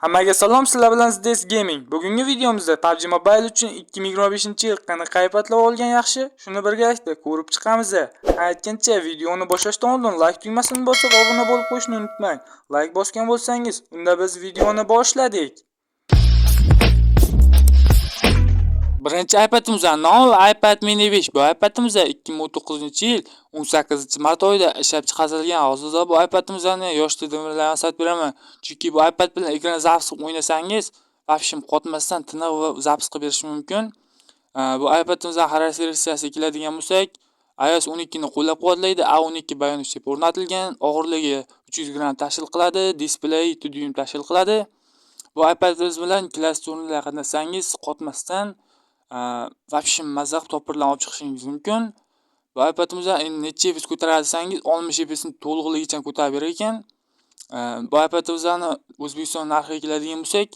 Hammaga salom, sizlar bilan Zdes Gaming. Bugungi videomizda PUBG Mobile uchun 2025-yil qanaqa iPadlar olgan yaxshi, shuni birgalikda ko'rib chiqamiz. Aytgancha, videoni boshlashdan oldin like tugmasini bosib, obuna bo'lib qo'yishni unutmang. Like bosgan bo'lsangiz, unda biz videoni boshladik. Birinchi iPadimizning nomi iPad mini 5. Bu iPadimizda 2019-yil 18-mart oyida ishlab chiqarilgan. Hozirda bu iPadimizni yosh dedim bilan maslahat beraman. Chunki bu iPad bilan ekran zapis qilib o'ynasangiz, vafshim qotmasdan tiniq va zapis qilib berish mumkin. Bu iPadimizning xarakteristikasiga keladigan bo'lsak, iOS 12 ni qo'llab-quvvatlaydi. A12 Bionic chip o'rnatilgan. Og'irligi 300 gram tashkil qiladi. Displey 7 dyuym tashkil qiladi. Bu iPadingiz bilan klass turnirlarga qatnashsangiz, qotmasdan vafshim mazza qilib topirlarni olib chiqishingiz mumkin. Bu iPadimizdan necha FPS ko'taradi desangiz, 60 FPS ni to'liqligicha ko'tarib berar ekan. Bu iPadimizni O'zbekiston narxiga keladigan bo'lsak,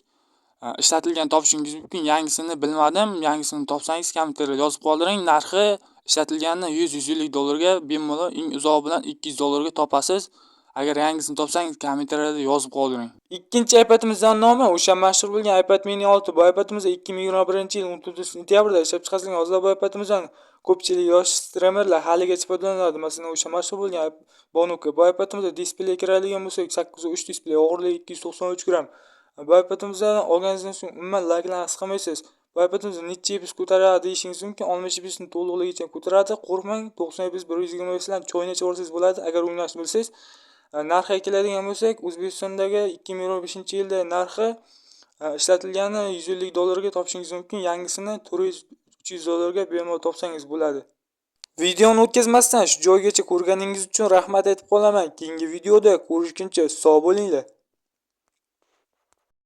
ishlatilgan topishingiz mumkin. Yangisini bilmadim. Yangisini topsangiz kommentariyada yozib qoldiring. Narxi ishlatilganini 100-150 dollarga, bemalol eng uzoq bilan 200 dollarga topasiz. Agar yangisini topsangiz kommentariyada yozib qoldiring. Ikkinchi iPadimizning nomi o'sha mashhur bo'lgan iPad mini 6. Bu iPadimiz 2021-yil 19-sentyabrda ishlab chiqarilgan. Hozirda bu iPadimizdan ko'pchilik yosh streamerlar haligacha foydalanadi. Masalan, o'sha mashhur bo'lgan Bonuka. Bu iPadimizda displey kiradigan bo'lsak, 8.3 displey, og'irligi 293 gram. Bu iPadimizdan olganingizdan so'ng umuman laglarni his qilmaysiz. Bu iPadimiz necha FPS ko'taradi deyishingiz mumkin. 60 FPS ni to'liqligicha ko'taradi. Qo'rqmang, 90 FPS 120 FPS bilan choynacha ursangiz bo'ladi agar o'ynashni bilsangiz. Narxiga keladigan bo'lsak, O'zbekistondagi 2025-yilda narxi ishlatilgani 150 dollarga topishingiz mumkin. Yangisini 400-300 dollarga bemalol topsangiz bo'ladi. Videoni o'tkazmasdan shu joygacha ko'rganingiz uchun rahmat aytib qolaman. Keyingi videoda ko'rishguncha sog' bo'linglar.